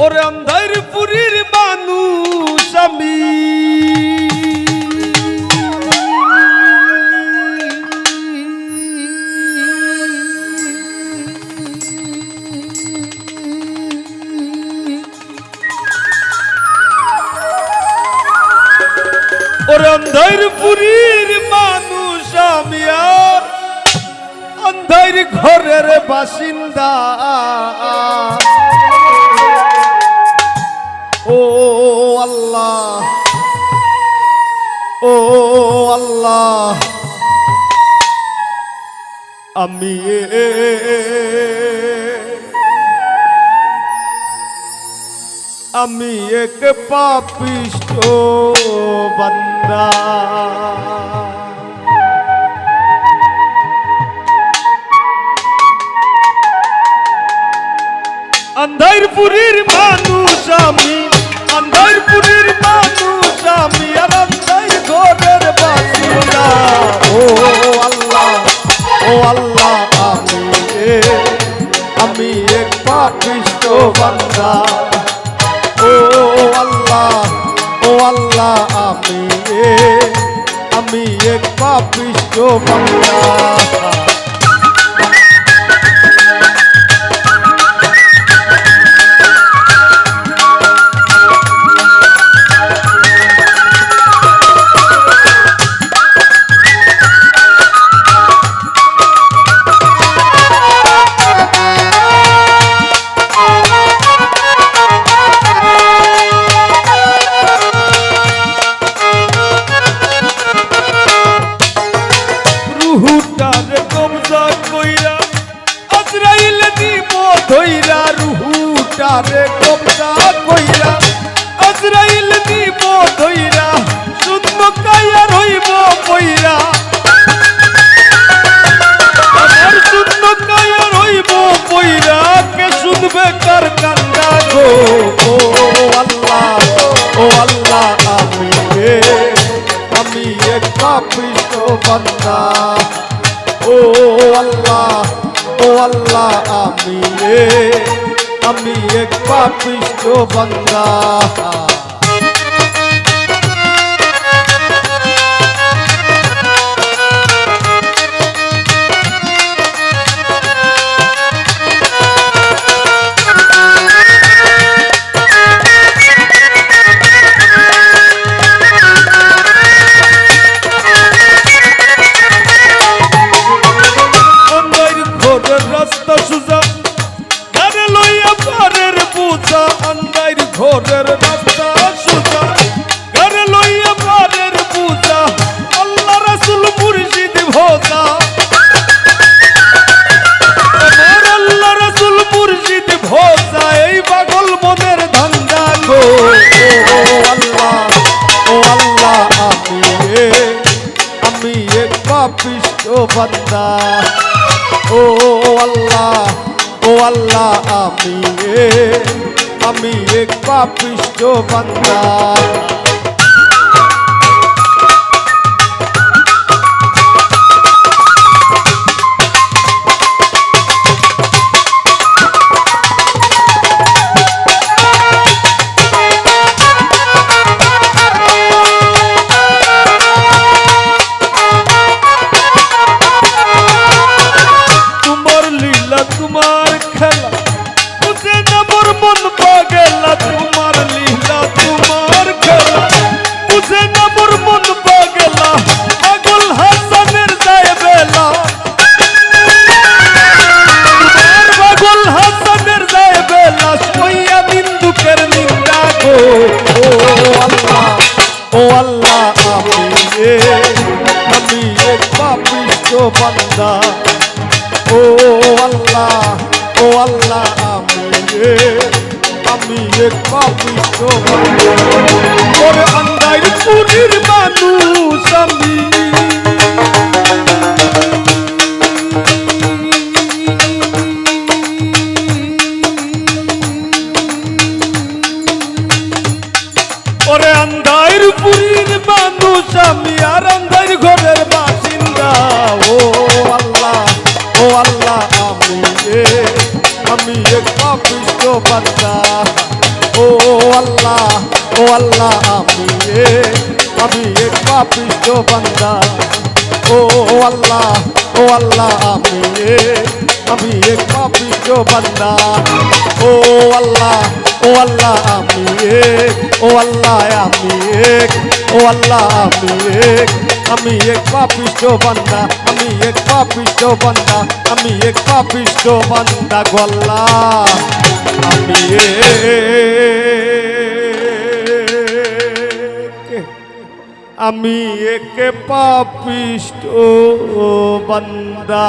ওরে অন্ধার পুরীর মানুষ আমি ওরে অন্ধার পুরীর মানুষ আমি আর অন্ধার ঘরের বাসিন্দা ও আল্লাহ ও আল্লাহ আমি এক পাপিষ্ঠ বান্দা অন্ধারপুরীর মানুষ আমি অন্ধারপুরীর মানুষ আমি আর অন্ধার ঘরের বাসিন্দা ও আল্লাহ আমি এক পাপিষ্ঠ বান্দা ও আল্লাহ আমি এক পাপিষ্ঠ বান্দা রুহুটারে কবজা কইরা আজরাইল দিব ধইরা রুহুটারে কবজা কইরা আজরাইল দিব ধইরা শুদ্ধ কায়া রইব কইরা আমার শুদ্ধ কায়া রইব কইরা কে শুনবে কার কান্না গো ও আল্লাহ আমি এক পাপিষ্ঠ বান্দা ও আল্লাহ আমি এক পাপিষ্ঠ বান্দা ঘরের রাস্তা সুজা ঘর লইয়া পারের পূজা আল্লাহ রাসূল মুর্শিদ ভোজা আমার আল্লাহ রাসূল মুর্শিদ ভোজা এই পাগল মনের ধান্দা গো ও আল্লাহ আমি এক পাপিষ্ঠ বান্দা ও আল্লাহ আমি এক পাপিষ্ঠ বান্দা তোমার লীলা তোমার খেলা বুঝে না মোর মন পাগলা তোমার লীলা তোমার খেলা বুঝে না মোর মন পাগলা পাগল হাসানের যায় বেলা তোমার পাগল হাসানের যায় বেলা সইয়া বিন্দুকের নিন্দা গো ও আল্লাহ আমি এক পাপিষ্ঠ বান্দা ও আল্লাহ আমি এক পাপিষ্ঠ বান্দা ওরে অন্ধার পুরীর মানুষ আমি ওরে অন্ধার পুরীর মানুষ আমি আর অন্ধার ঘরের বাসিন্দা ও আল্লাহ আমি এক পাপিষ্ঠ বান্দা আল্লাহ আমি এক পাপিষ্ঠ বান্দা ও আল্লাহ আমি এক পাপিষ্ঠ বান্দা ও আল্লাহ আমি আমি এক পাপিষ্ঠ বান্দা আমি এক পাপিষ্ঠ বান্দা আমি এক পাপিষ্ঠ বান্দা গো আল্লাহ আমি এক পাপিষ্ঠ বান্দা।